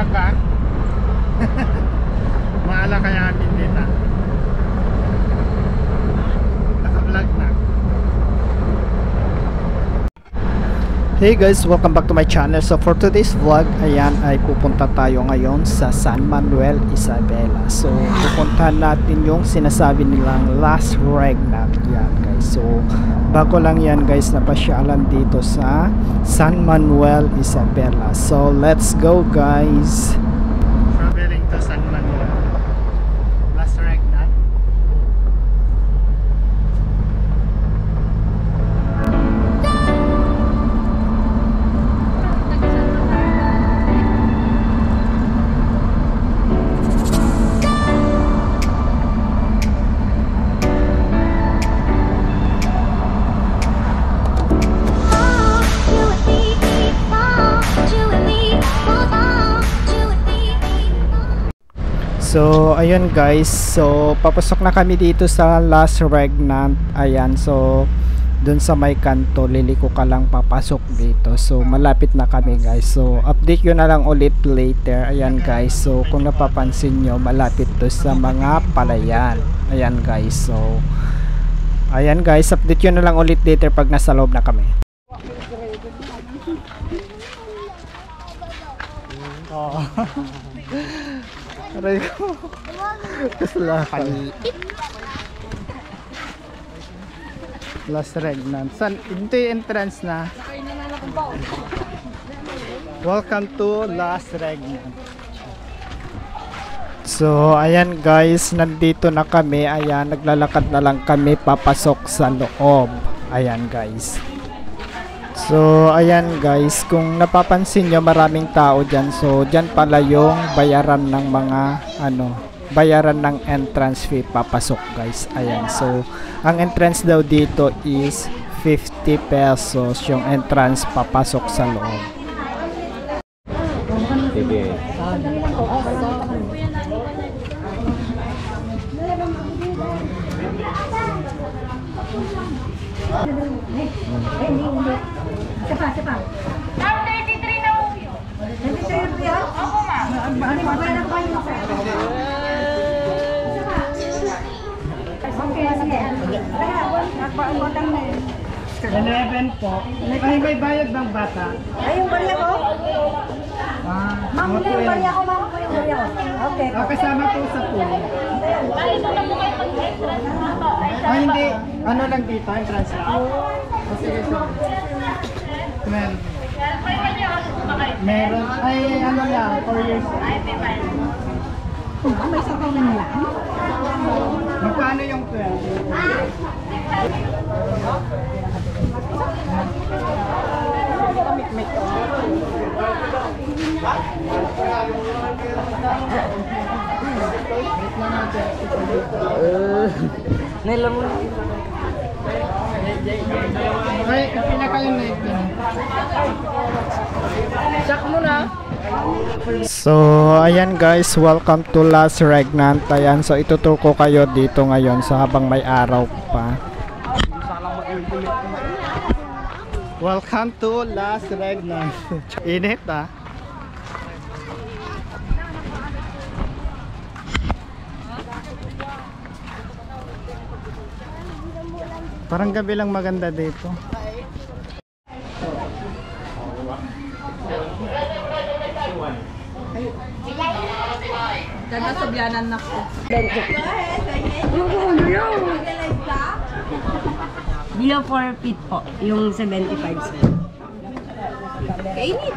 Maala ka? Maala kaya atin dito. Naka-vlog na. Hey guys, welcome back to my channel. So for today's vlog, ayan ay pupunta tayo ngayon sa San Manuel Isabela. So pupuntahan natin yung sinasabi nilang last regnant yan guys. So bago lang yan guys, napasyalan dito sa San Manuel Isabela. So let's go guys. Traveling to San Manuel. Last regnant. So ayun guys, so papasok na kami dito sa last regnant. Ayan, so dun sa may kanto, liliko ka lang papasok dito. So malapit na kami guys. So update yun na lang ulit later. Ayan guys, so kung napapansin nyo, malapit to sa mga palayan. Ayan guys, so ayan guys, update yun na lang ulit later pag nasa loob na kami. Oh. Aray ko. Last regnant. San? Ito yung entrance na. Welcome to last regnant. So ayan guys, nandito na kami. Ayan, naglalakad na lang kami papasok sa loob. Ayan guys. So ayan guys, kung napapansin nyo, maraming tao dyan. So dyan pala yung bayaran ng mga bayaran ng entrance fee papasok guys. Ayan, so ang entrance daw dito is 50 pesos yung entrance papasok sa loob. Siapa? 33 na uyo. Hindi sa'yo siya? Oo ma. Magbayan ako kayo sa okay, sige. Nagpautang na yun. 11 po. May bayad bang bata? Ay, yung barya ko? Ma'am, yung barya ko, ma'am. Yung barya ko. Okay. Kasama po sa pool. Hindi. Ano lang dito? Entrance lang? Sige, sige. Meron. Ay, ano lang. 4 years. May sabaw na nila. Magkano yung 12? Nilamon. Ay, pinaka yung night. Sak mo na. So, ayan guys, welcome to last regnant. Ayan, so ituturo ko kayo dito ngayon so habang may araw pa. Welcome to last regnant. Init ah. Parang gabi lang maganda dito. Ganda sa biyanan na ko. Below 4 feet po, yung 75 sir. Kainit!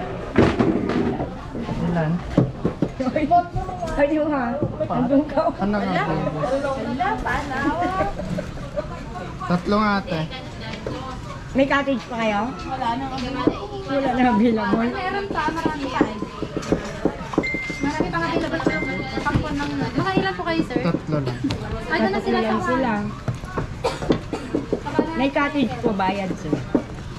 Ilan? Ayaw ha? Andun ka. Ano nga ba? Tatlo nga ate. May cottage pa kayo? Wala na. Wala na available. Meron pa, marami pa eh. Marami pa nga available. Pangkon ng... Mga ilan po kayo, sir? Tatlo lang. Ay, doon na sila sa sila. May cottage po bayad sir.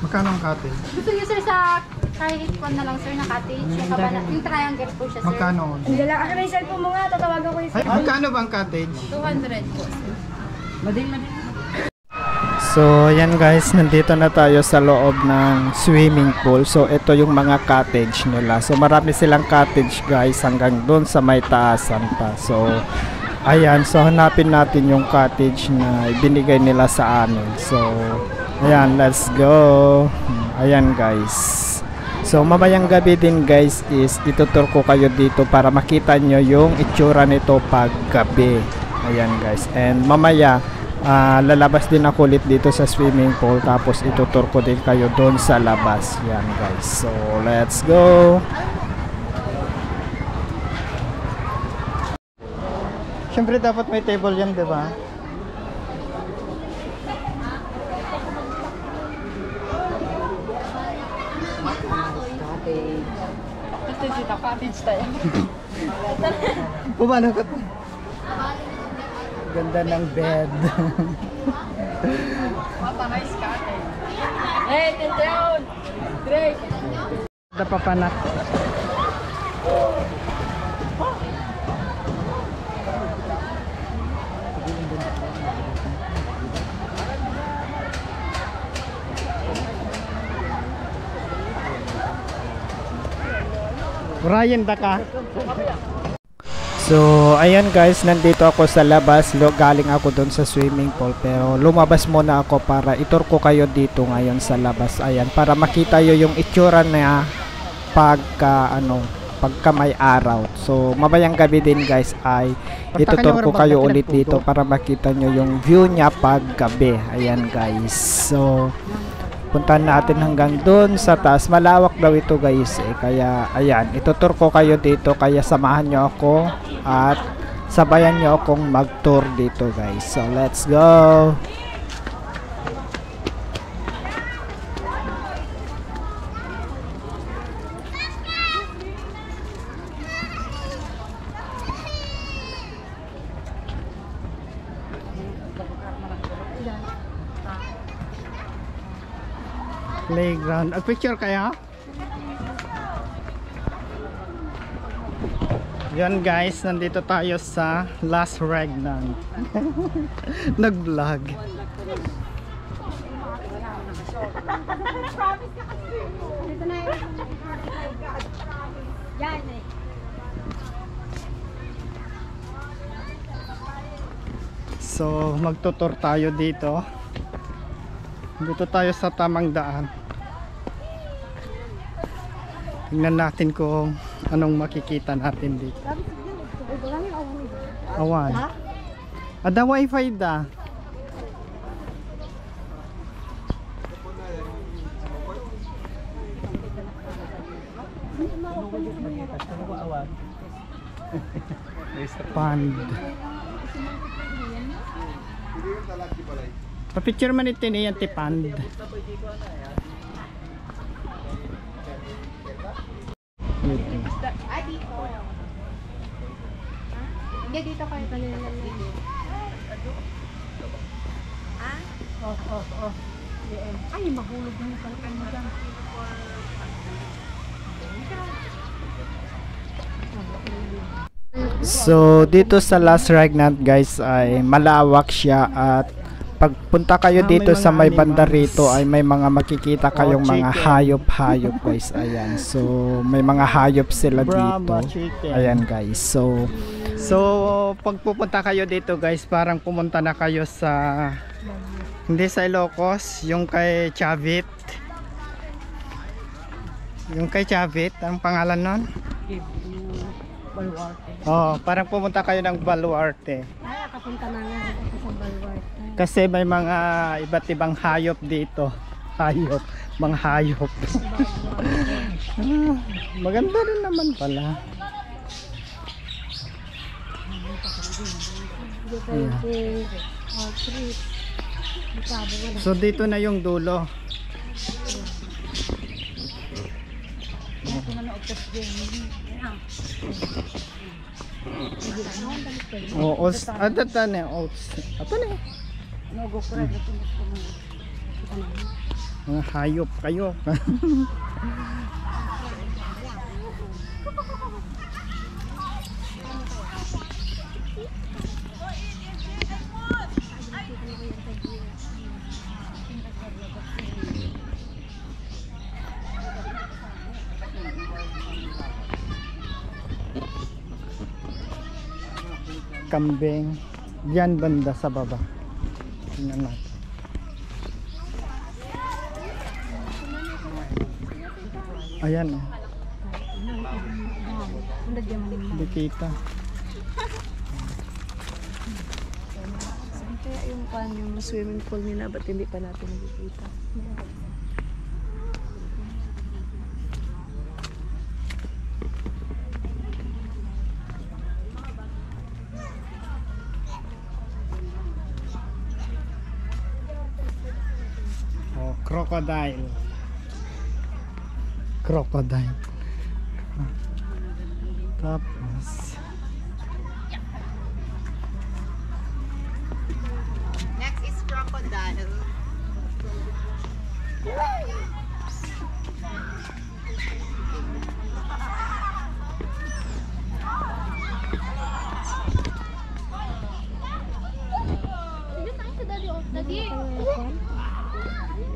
Magkano ang cottage? Gusto niyo, sir, sa kahit kon na lang, sir, na cottage. Yung kabana, yung triangle po siya, sir. Magkano? Ang dala, akin na yung cellphone mo nga, tatawagan ko yung Ay, magkano bang cottage? 200 po, sir. Mading. So, ayan guys, nandito na tayo sa loob ng swimming pool. So, ito yung mga cottage nila. So, marami silang cottage guys hanggang doon sa may taasan pa. So, ayan. So, hanapin natin yung cottage na ibinigay nila sa amin. So, ayan, let's go. Ayan guys. So, mamayang gabi din guys is itutur ko kayo dito para makita nyo yung itsura nito pag gabi. Ayan guys. And mamaya, lalabas din ako ulit dito sa swimming pool tapos itutur ko din kayo doon sa labas. Yan guys, so let's go. Siyempre dapat may table yan, di ba? Ito dito, cottage tayo. Paano ka? Ganda ng bed. What a nice cottage. Hey, Tintin! Drake! Ganda pa panak. Ryan, daka. So, ayan guys, nandito ako sa labas. Galing ako doon sa swimming pool. Pero lumabas muna ako para itur ko kayo dito ngayon sa labas. Ayan, para makita nyo yung itsura na pagka may araw. So, mamayang gabi din guys ay itutur ko kayo ulit dito para makita nyo yung view niya pag gabi. Ayan guys. So, puntahan natin hanggang doon sa taas. Malawak daw ito guys eh. Kaya ayan, itutur ko kayo dito. Kaya samahan nyo ako at sabayan nyo akong mag-tour dito guys. So let's go. Playground. Picture kaya? Yan guys, nandito tayo sa Las Regnan. Nag-vlog. So, magtutur tayo dito. Dito tayo sa tamang daan. Tingnan natin kung anong makikita natin dito. Awan. Ada wifi da. Pond. Pa-picture man ito niyan ti pond. Hindi, dito kayo kanina lang. Ay, mahulog na pala kayo dyan. So, dito sa Las Regnan guys ay malawak siya at pagpunta kayo dito sa may banda rito ay may mga makikita kayong mga hayop-hayop guys. Ayan. So, may mga hayop sila dito. Ayan guys. So pag pupunta kayo dito guys, parang pumunta na kayo sa hindi sa Ilocos, yung kay Chavit. Yung kay Chavit, ang pangalan nun? Baluarte. Oh, parang pumunta kayo ng Baluarte. Ay, kapunta na nga ako sa Baluarte. Kasi may mga iba't ibang hayop dito. Hayop, mga hayop. Maganda rin naman pala. So dito na yung dulo. Oh, oats. Ada tane oats. Apa nih? Mga hayop kayo. kambing. Diyan banda sa baba. Tingnan natin. Ayan oh. Hindi kita. Saan kaya yung swimming pool nila? Ba't hindi pa natin nakikita? Oh, crocodile. Crocodile. Tapos Next is crocodile.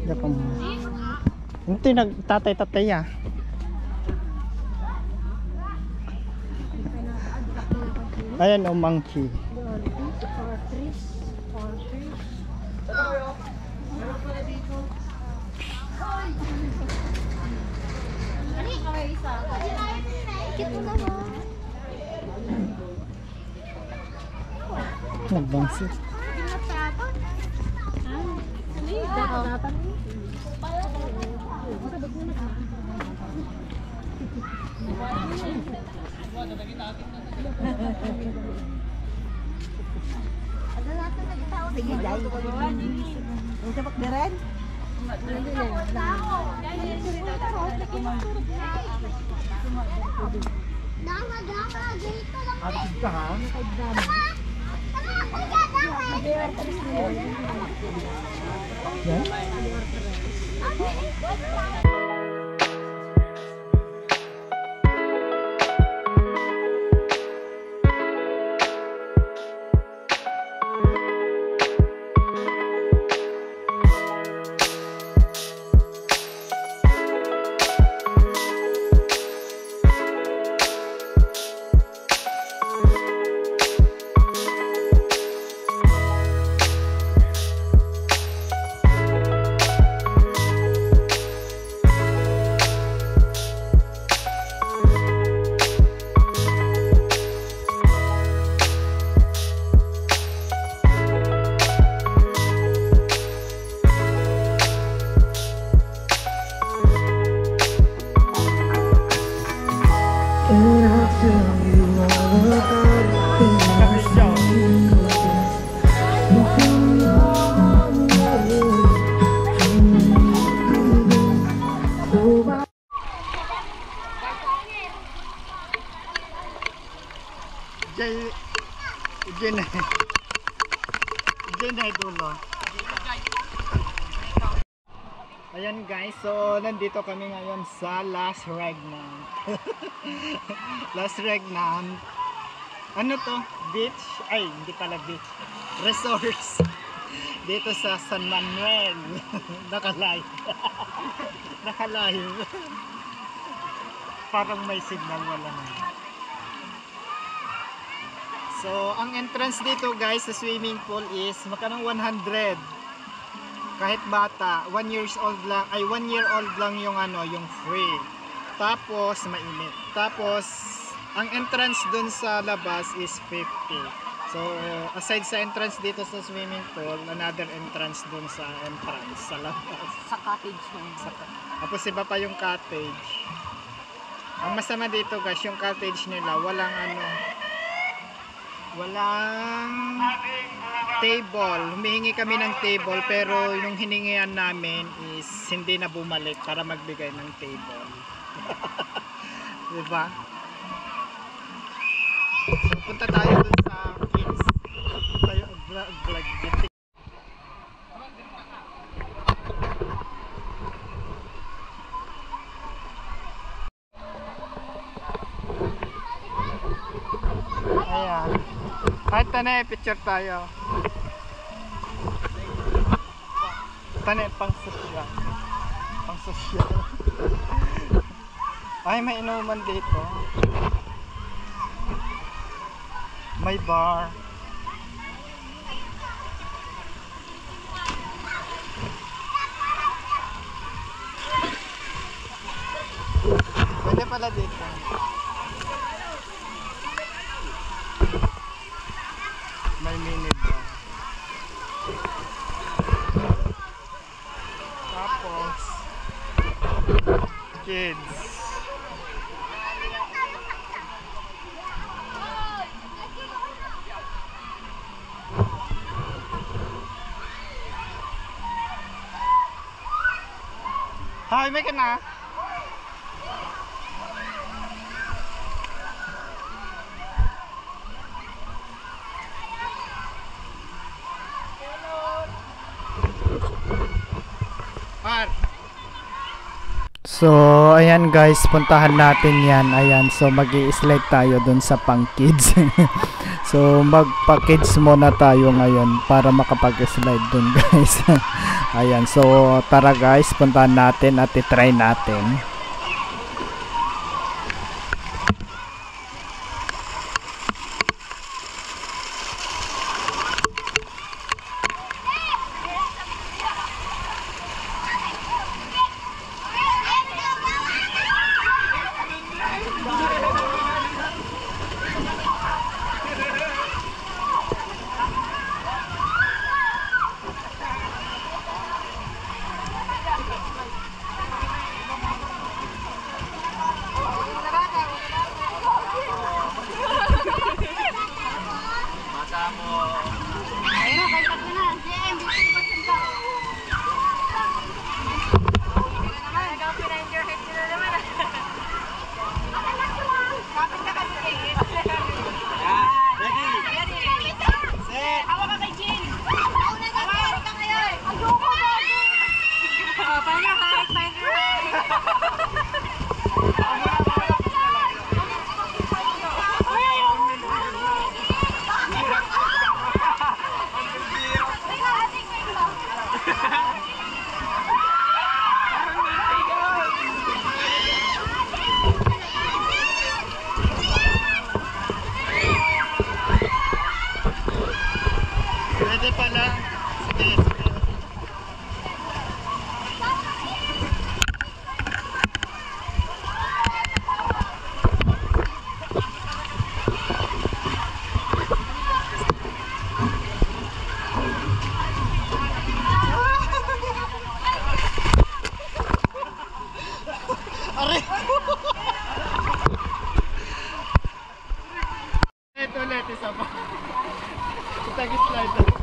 Diyan pa mo. Hindi nagtatay-tatay ah. Ayan o, monkey. Nagbangsit. Sige, dahil. Ang sapak na rin? Atid ka ha? Yan? Diyan ay dulo. Ayan guys, so nandito kami ngayon sa Las Regnant. Las Regnant. Ano to? Beach? Ay, hindi pala beach. Resorts. Dito sa San Manuel. Nakalive. Nakalive. Parang may signal, wala na. So, ang entrance dito guys sa swimming pool is magkano 100. Kahit bata, 1 year old lang yung ano, yung free. Tapos mainit. Tapos ang entrance dun sa labas is 50. So, aside sa entrance dito sa swimming pool, another entrance dun sa entrance sa labas. Sa cottage mo. Tapos iba pa yung cottage. Ang masama dito guys, yung cottage nila walang ano, walang table. Humihingi kami ng table pero yung hiningian namin is hindi na bumalik para magbigay ng table. Diba? So punta tayo dun sa kids. Tayo vlog. Ayan. Kahit tanay, picture tayo. Tanay, pang sosyal. Pang sosyal. Ay, may inuman dito. May bar. pala dito. May mini bar. Tapos kids. Hi, may ka na? So, ayan guys, puntahan natin yan. Ayan, so mag-i-slide tayo dun sa pang kids. So, magpa-kids muna tayo ngayon para makapag-slide dun guys. Ayan, so tara guys, puntahan natin at i-try natin. Pwede pala. Sige. Aray! Ito ulit, isa pa. Tag-slide.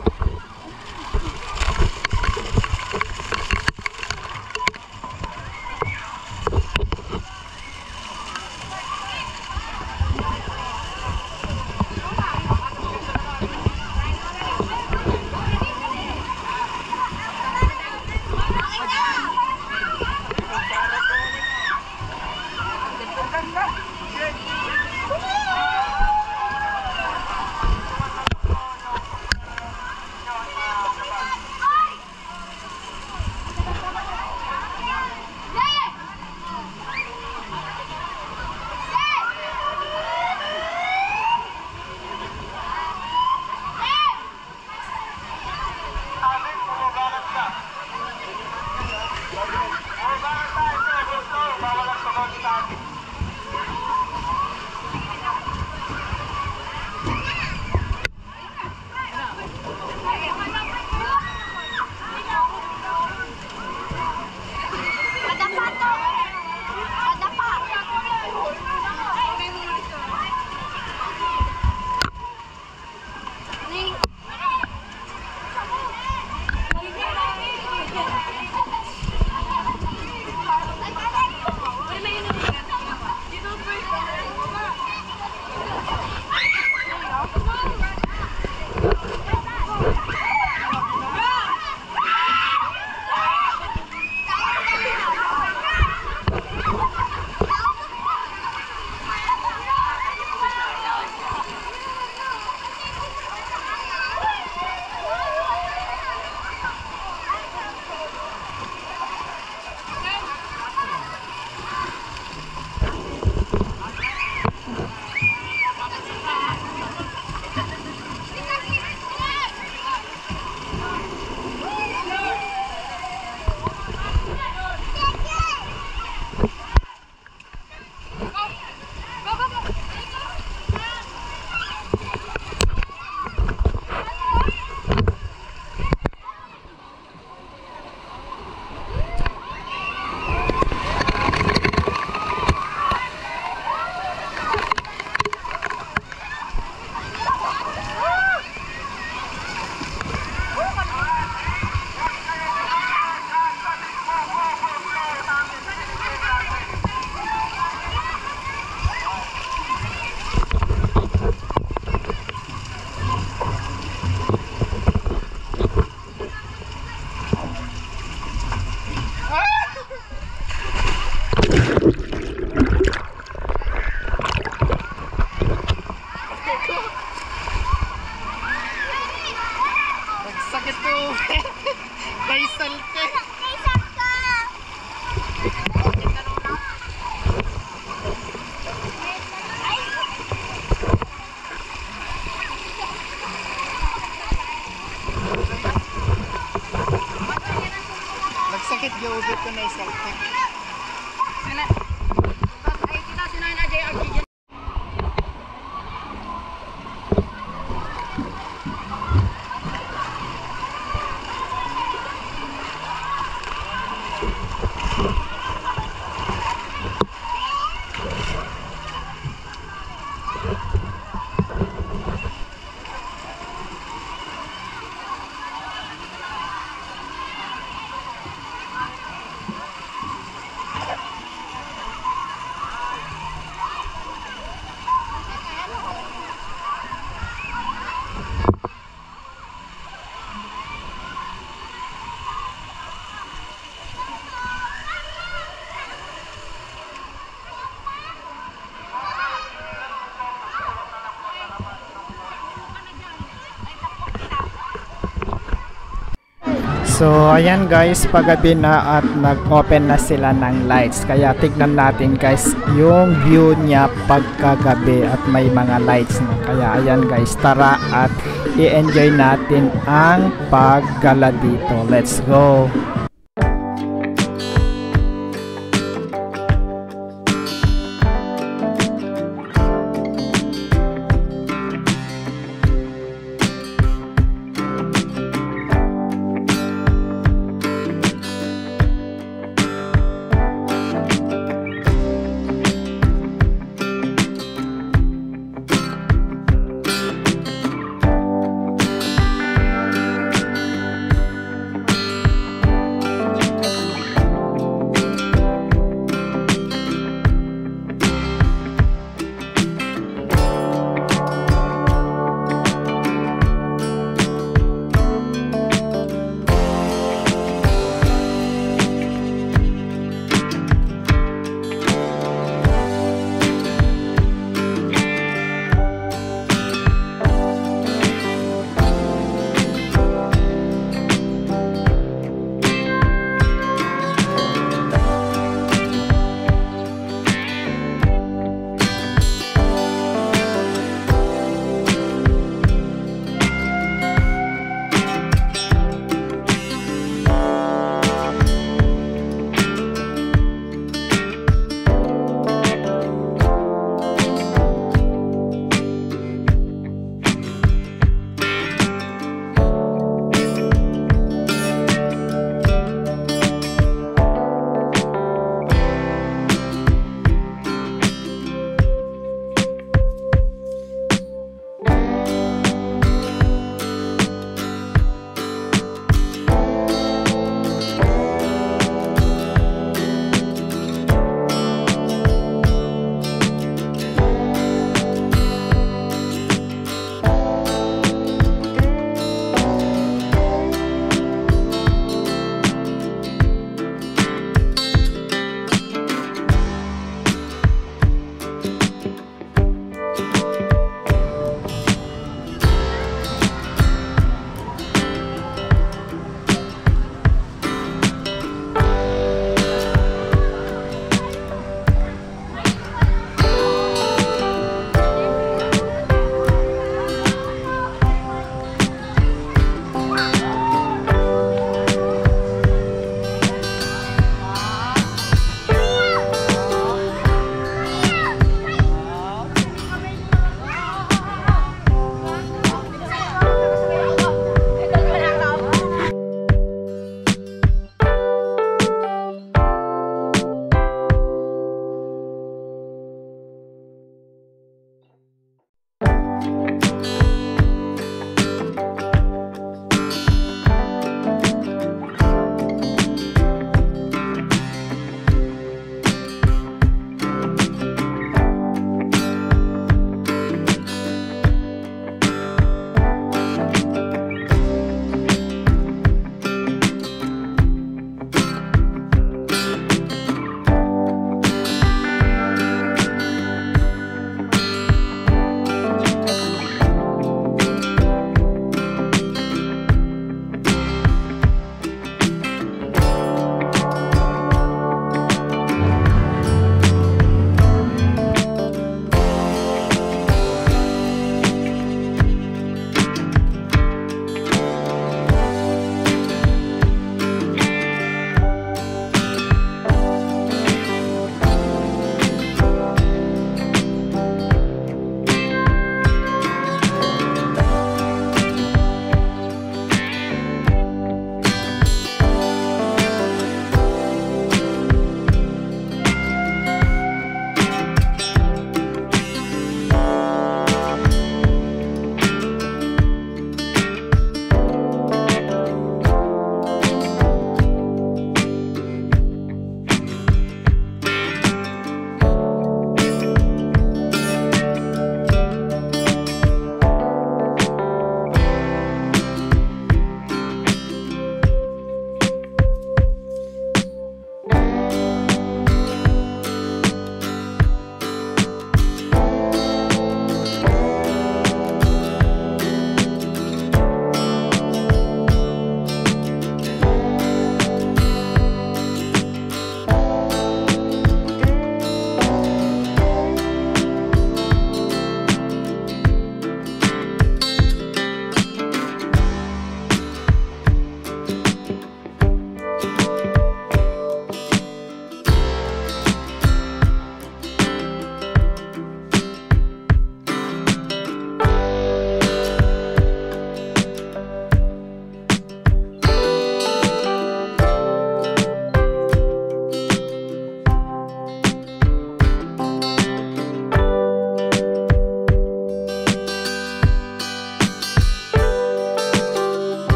So, ayan guys, paggabi na at nag-open na sila ng lights. Kaya tignan natin guys yung view niya pagkagabi at may mga lights na. Kaya ayan guys, tara at i-enjoy natin ang paggala dito. Let's go!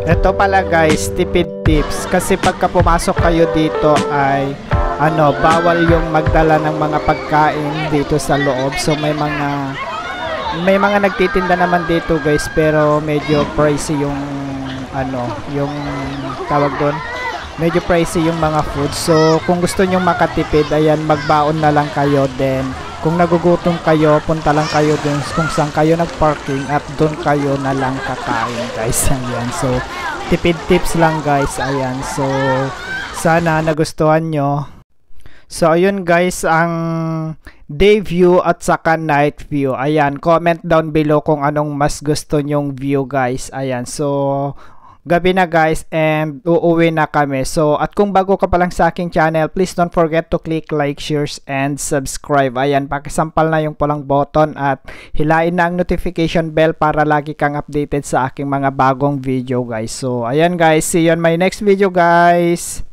Ito pala guys, tipid tips. Kasi pagka pumasok kayo dito ay bawal yung magdala ng mga pagkain dito sa loob. So may mga nagtitinda naman dito guys, pero medyo pricey yung yung tawag doon. Medyo pricey yung mga food. So kung gusto nyo makatipid, ayan, magbaon na lang kayo. Then kung nagugutom kayo, punta lang kayo dun kung saan kayo nagparking at dun kayo na lang kakain guys. Ayan, so tipid tips lang guys. Ayan, so sana nagustuhan nyo. So ayun guys, ang day view at saka night view. Ayan, comment down below kung anong mas gusto nyong view guys. Ayan, so gabi na guys and uuwi na kami. So at kung bago ka pa lang sa aking channel, please don't forget to click like, shares, and subscribe. Ayan, pakisampal na yung pulang button at hilain na ang notification bell para lagi kang updated sa aking mga bagong video guys. So ayan guys, see you on my next video guys.